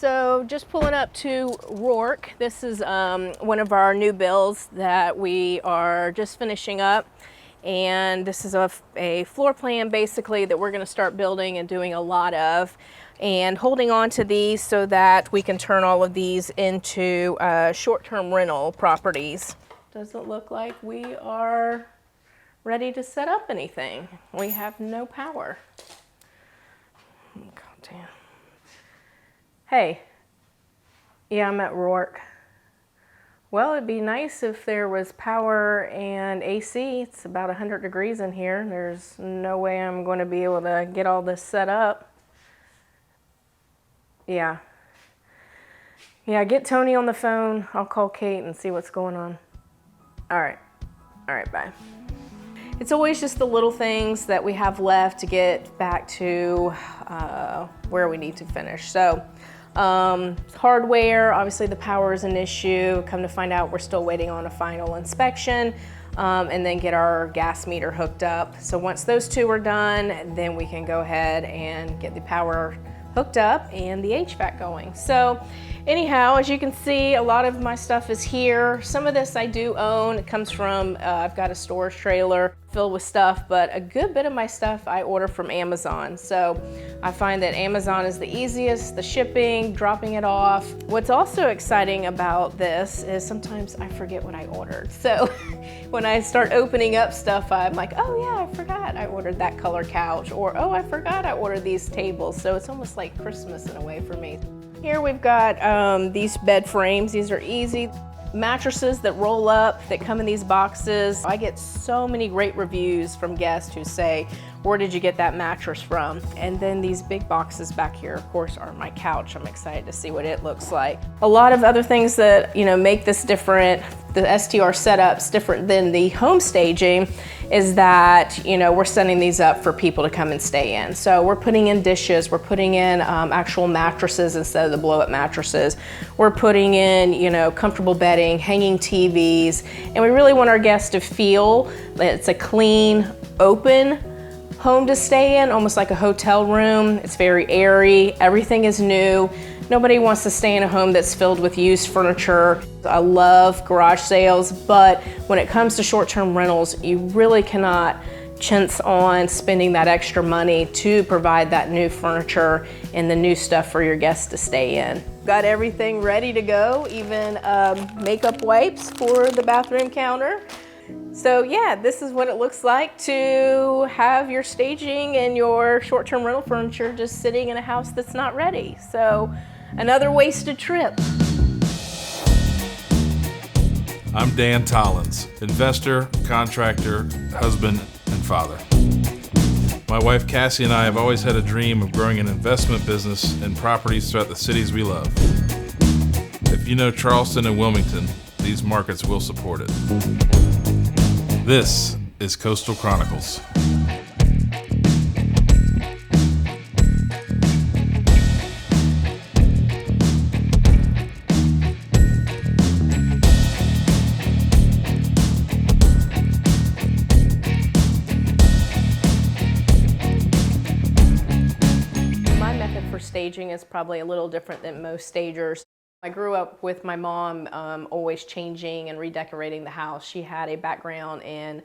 So just pulling up to Rourke. This is one of our new builds that we are just finishing up. And this is a floor plan basically that we're going to start building and doing a lot of, and holding on to these so that we can turn all of these into short-term rental properties. Doesn't look like we are ready to set up anything. We have no power. God damn. Hey, yeah, I'm at Rourke. Well, it'd be nice if there was power and AC. It's about 100 degrees in here. There's no way I'm going to be able to get all this set up. Yeah. Yeah, get Tony on the phone. I'll call Kate and see what's going on. All right, bye. It's always just the little things that we have left to get back to where we need to finish. So hardware, obviously the power is an issue. Come to find out, we're still waiting on a final inspection and then get our gas meter hooked up. So once those two are done, then we can go ahead and get the power hooked up and the HVAC going. So anyhow, as you can see, a lot of my stuff is here. Some of this I do own. It comes from, I've got a storage trailer filled with stuff, but a good bit of my stuff I order from Amazon. So I find that Amazon is the easiest, the shipping, dropping it off. What's also exciting about this is sometimes I forget what I ordered. So when I start opening up stuff, I'm like, oh yeah, I forgot I ordered that color couch, or oh, I forgot I ordered these tables. So it's almost like Christmas in a way for me. Here we've got these bed frames. These are easy. Mattresses that roll up, that come in these boxes. I get so many great reviews from guests who say, where did you get that mattress from? And then these big boxes back here, of course, are my couch. I'm excited to see what it looks like. A lot of other things that, make this different, the STR setups different than the home staging, is that, we're setting these up for people to come and stay in. So we're putting in dishes, we're putting in actual mattresses instead of the blow-up mattresses. We're putting in, comfortable bedding, hanging TVs, and we really want our guests to feel that it's a clean, open home to stay in, almost like a hotel room. It's very airy, everything is new. Nobody wants to stay in a home that's filled with used furniture. I love garage sales, but when it comes to short-term rentals, you really cannot chintz on spending that extra money to provide that new furniture and the new stuff for your guests to stay in. Got everything ready to go, even makeup wipes for the bathroom counter. So yeah, this is what it looks like to have your staging and your short-term rental furniture just sitting in a house that's not ready. So another wasted trip. I'm Dan Tollens, investor, contractor, husband, and father. My wife Cassie and I have always had a dream of growing an investment business in properties throughout the cities we love. If you know Charleston and Wilmington, these markets will support it. This is Coastal Chronicles. My method for staging is probably a little different than most stagers. I grew up with my mom always changing and redecorating the house. She had a background in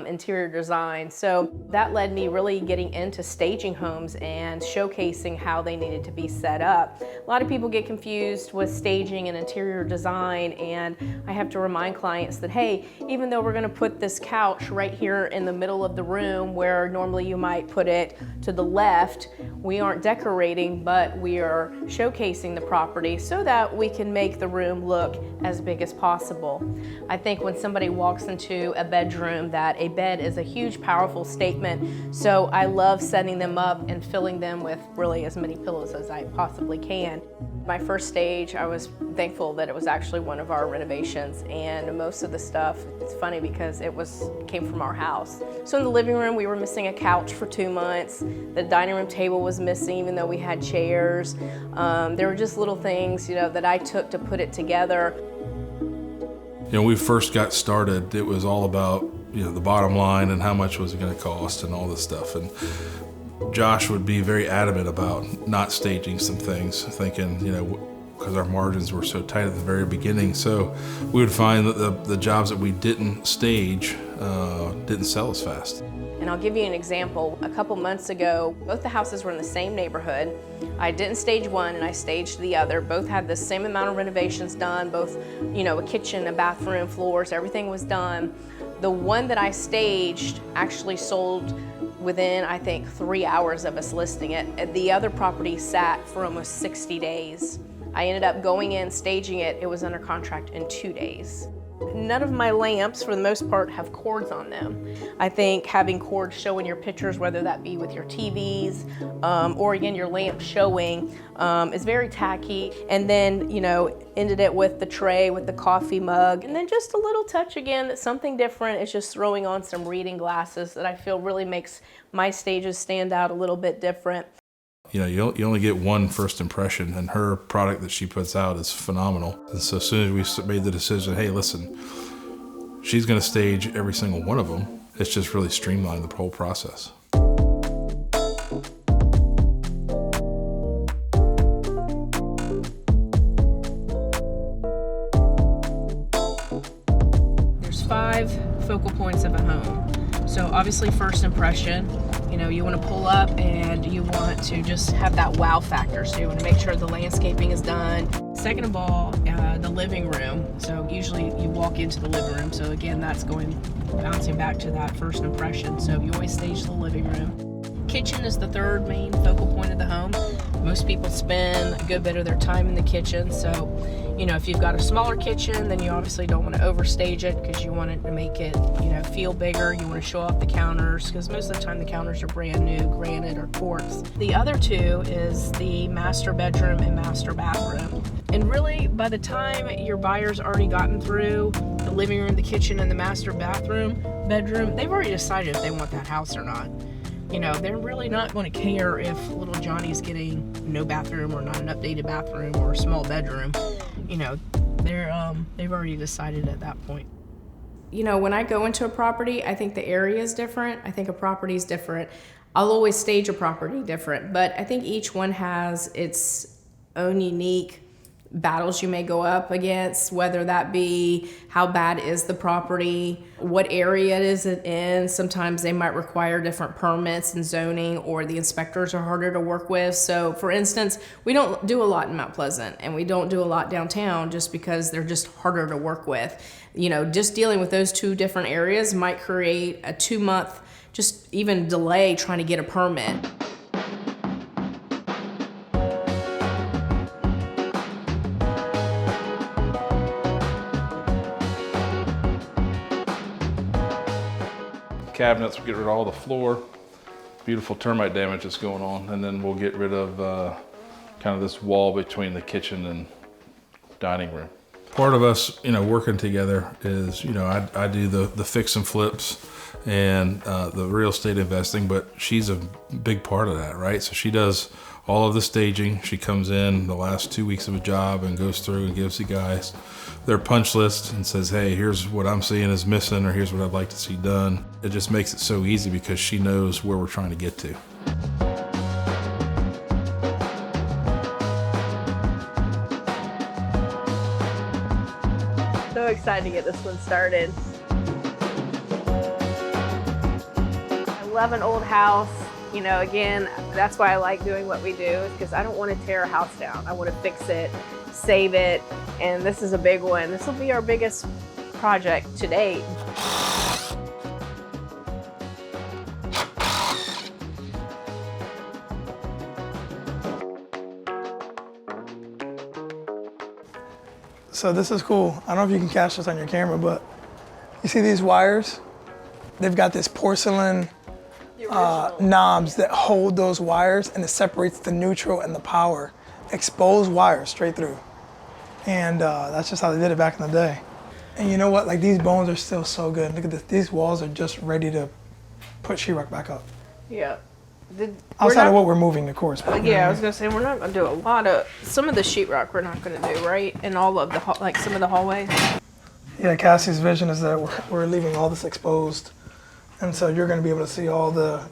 interior design, so that led me really getting into staging homes and showcasing how they needed to be set up. A lot of people get confused with staging and interior design, and I have to remind clients that, hey, even though we're going to put this couch right here in the middle of the room where normally you might put it to the left, we aren't decorating, but we are showcasing the property so that we can make the room look as big as possible. I think when somebody walks into a bedroom, that a bed is a huge, powerful statement. So I love setting them up and filling them with really as many pillows as I possibly can. My first stage, I was thankful that it was actually one of our renovations, and most of the stuff, it's funny because it came from our house. So in the living room, we were missing a couch for 2 months. The dining room table was missing, even though we had chairs. There were just little things, that I took to put it together. When we first got started, it was all about the bottom line and how much was it going to cost and all this stuff. And Josh would be very adamant about not staging some things, thinking, because our margins were so tight at the very beginning. So we would find that the jobs that we didn't stage didn't sell as fast. And I'll give you an example. A couple months ago, both the houses were in the same neighborhood. I didn't stage one and I staged the other. Both had the same amount of renovations done, both, a kitchen, a bathroom, floors, everything was done. The one that I staged actually sold within, I think, 3 hours of us listing it. The other property sat for almost 60 days. I ended up going in, staging it. It was under contract in 2 days. None of my lamps, for the most part, have cords on them. I think having cords showing your pictures, whether that be with your TVs or again your lamp showing, is very tacky. And then, ended it with the tray, with the coffee mug, and then just a little touch again that's something different. It's just throwing on some reading glasses that I feel really makes my stages stand out a little bit different. You only get one first impression, and her product that she puts out is phenomenal. And so as soon as we made the decision, hey, listen, she's going to stage every single one of them, it's just really streamlined the whole process. There's 5 focal points of a home. So obviously first impression, you want to pull up and you want to just have that wow factor. So you want to make sure the landscaping is done. Second of all, the living room. So usually you walk into the living room. So again, that's bouncing back to that first impression. So you always stage the living room. Kitchen is the third main focal point of the home. Most people spend a good bit of their time in the kitchen. So, if you've got a smaller kitchen, then you obviously don't want to overstage it because you want it to make it, feel bigger. You want to show off the counters because most of the time the counters are brand new, granite or quartz. The other 2 is the master bedroom and master bathroom. And really, by the time your buyer's already gotten through the living room, the kitchen, and the master bedroom, they've already decided if they want that house or not. They're really not going to care if little Johnny's getting no bathroom or not an updated bathroom or a small bedroom. They've already decided at that point. When I go into a property, I think the area is different. I think a property is different. I'll always stage a property different, but I think each one has its own unique battles you may go up against, whether that be how bad is the property, what area is it in. Sometimes they might require different permits and zoning, or the inspectors are harder to work with. So for instance, we don't do a lot in Mount Pleasant and we don't do a lot downtown just because they're just harder to work with. Just dealing with those 2 different areas might create a 2-month just even delay trying to get a permit. Cabinets, we'll get rid of all the floor, beautiful termite damage that's going on, and then we'll get rid of kind of this wall between the kitchen and dining room. Part of us, working together is, I do the fix and flips and the real estate investing, but she's a big part of that, right? So she does all of the staging. She comes in the last 2 weeks of a job and goes through and gives the guys their punch list and says, hey, here's what I'm seeing is missing, or here's what I'd like to see done. It just makes it so easy because she knows where we're trying to get to. So excited to get this one started. I love an old house. Again, that's why I like doing what we do, is because I don't want to tear a house down. I want to fix it, save it, and this is a big one. This will be our biggest project to date. So this is cool. I don't know if you can catch this on your camera, but you see these wires? They've got this porcelain knobs that hold those wires, and it separates the neutral and the power. Exposed wires straight through. And that's just how they did it back in the day. And you know what? Like, these bones are still so good. Look at this. These walls are just ready to put sheetrock back up. Yeah. Outside of what we're moving, of course. Yeah, I was gonna say we're not gonna do a lot of some of the sheetrock. We're not gonna do, right? And all of the some of the hallways. Yeah, Cassie's vision is that we're leaving all this exposed, and so you're gonna be able to see all the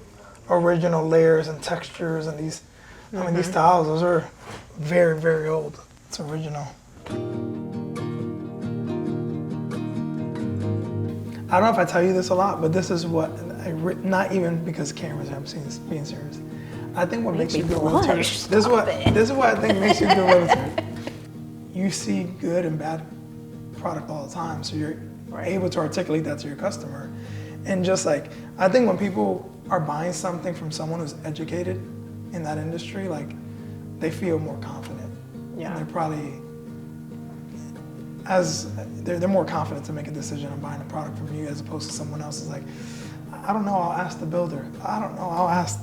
original layers and textures and these, I mean, these tiles, those are very, very old. It's original. I don't know if I tell you this a lot, but this is what, not even because cameras, I'm being serious. I think what makes you a good realtor, this is what I think makes you a good realtor. You see good and bad product all the time, so you're able to articulate that to your customer. And just like, I think when people are buying something from someone who's educated in that industry, like, they feel more confident. Yeah. And they're probably, they're more confident to make a decision on buying a product from you as opposed to someone else. Is like, I don't know, I'll ask the builder. I don't know, I'll ask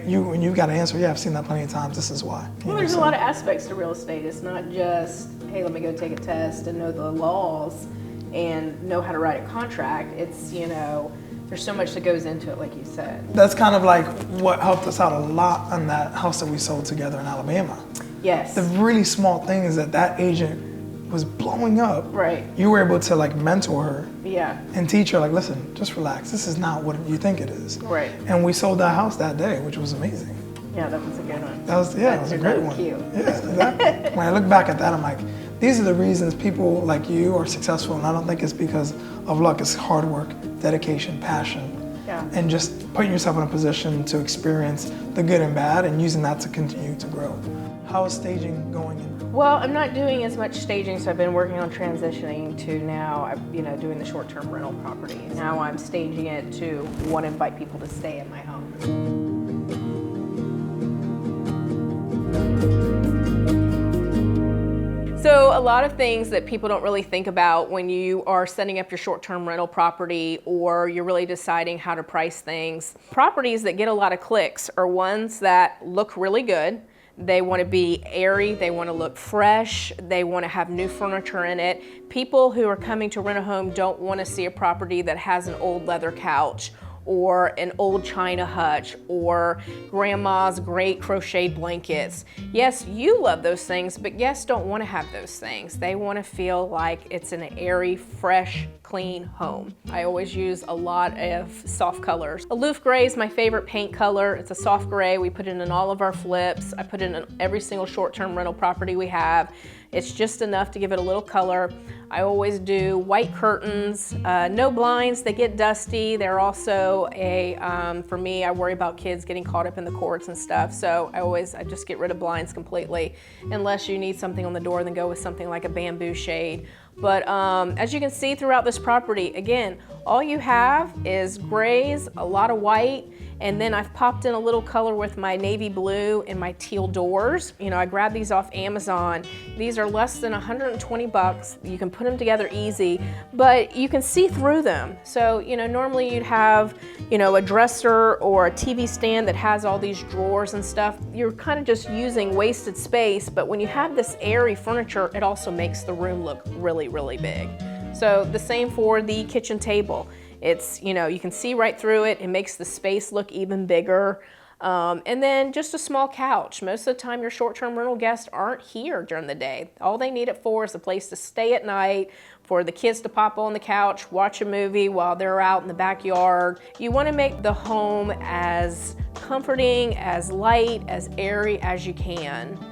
you, and you've got to answer, yeah, I've seen that plenty of times, this is why. Well, there's a lot of aspects to real estate. It's not just, hey, let me go take a test and know the laws and know how to write a contract. It's, there's so much that goes into it, like you said. That's kind of like what helped us out a lot on that house that we sold together in Alabama. Yes. The really small thing is that agent was blowing up. Right. You were able to like mentor her. Yeah. And teach her, like, listen, just relax. This is not what you think it is. Right. And we sold that house that day, which was amazing. Yeah, that was a good one. It was a great one. Cute. Yeah, exactly. When I look back at that, I'm like, these are the reasons people like you are successful, and I don't think it's because of luck. It's hard work, dedication, passion, and just putting yourself in a position to experience the good and bad and using that to continue to grow. How is staging going in? Well, I'm not doing as much staging, so I've been working on transitioning to now, doing the short-term rental properties. Now I'm staging it to want to invite people to stay in my home. So a lot of things that people don't really think about when you are setting up your short-term rental property or you're really deciding how to price things. Properties that get a lot of clicks are ones that look really good. They want to be airy, they want to look fresh, they want to have new furniture in it. People who are coming to rent a home don't want to see a property that has an old leather couch or an old china hutch or grandma's great crocheted blankets. Yes, you love those things, but guests don't want to have those things. They want to feel like it's an airy, fresh, clean home. I always use a lot of soft colors. Aloof gray is my favorite paint color. It's a soft gray. We put it in all of our flips. I put it in every single short-term rental property we have. It's just enough to give it a little color. I always do white curtains, no blinds, they get dusty. They're also for me, I worry about kids getting caught up in the cords and stuff, so I just get rid of blinds completely. Unless you need something on the door, then go with something like a bamboo shade. But as you can see throughout this property, again, all you have is grays, a lot of white, and then I've popped in a little color with my navy blue and my teal doors. I grabbed these off Amazon. These are less than 120 bucks. You can put them together easy, but you can see through them. So, normally you'd have, a dresser or a TV stand that has all these drawers and stuff. You're kind of just using wasted space, but when you have this airy furniture, it also makes the room look really, really big. So the same for the kitchen table. It's, you can see right through it. It makes the space look even bigger. And then just a small couch. Most of the time your short-term rental guests aren't here during the day. All they need it for is a place to stay at night, for the kids to pop on the couch, watch a movie while they're out in the backyard. You want to make the home as comforting, as light, as airy as you can.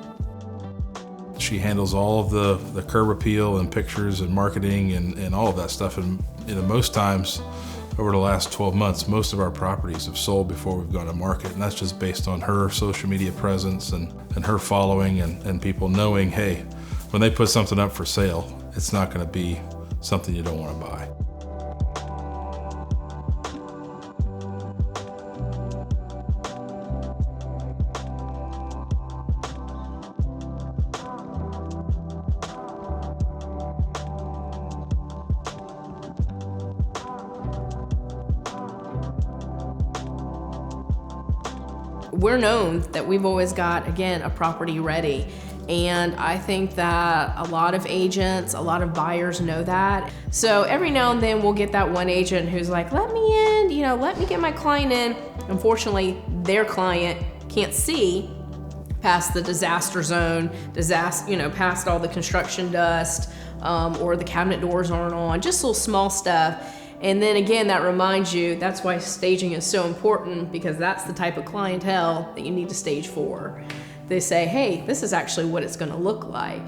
She handles all of the curb appeal and pictures and marketing and all of that stuff. And most times over the last 12 months, most of our properties have sold before we've gone to market. And that's just based on her social media presence and her following and people knowing, hey, when they put something up for sale, it's not going to be something you don't want to buy. We're known that we've always got, again, a property ready. And I think that a lot of agents, a lot of buyers know that. So every now and then we'll get that one agent who's like, let me in, let me get my client in. Unfortunately, their client can't see past the disaster zone, past all the construction dust, or the cabinet doors aren't on, just little small stuff. And then again, that reminds you, that's why staging is so important, because that's the type of clientele that you need to stage for. They say, hey, this is actually what it's gonna look like.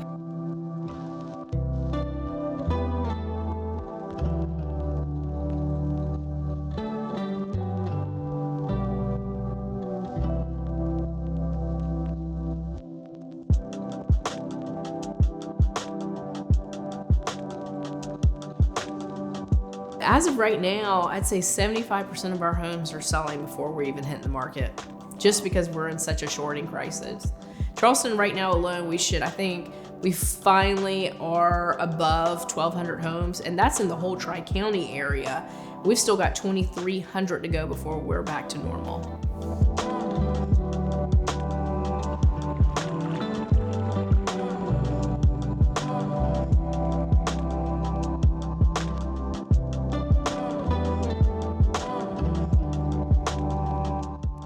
As of right now, I'd say 75% of our homes are selling before we're even hitting the market, just because we're in such a shorting crisis. Charleston right now alone, I think we finally are above 1,200 homes, and that's in the whole Tri-County area. We've still got 2,300 to go before we're back to normal.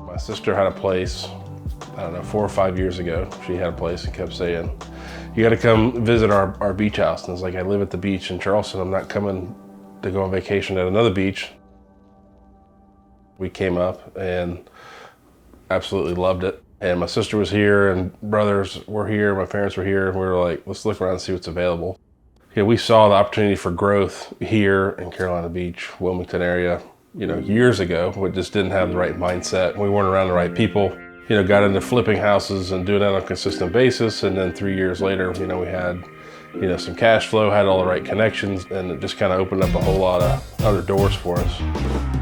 My sister had a place, I don't know, 4 or 5 years ago. She had a place and kept saying, you gotta come visit our beach house. And I was like, I live at the beach in Charleston. I'm not coming to go on vacation at another beach. We came up and absolutely loved it. And my sister was here and brothers were here, my parents were here. And we were like, let's look around and see what's available. Yeah, we saw the opportunity for growth here in Carolina Beach, Wilmington area, years ago. We just didn't have the right mindset. We weren't around the right people. Got into flipping houses and doing that on a consistent basis. And then 3 years later, we had, some cash flow, had all the right connections, and it just kind of opened up a whole lot of other doors for us.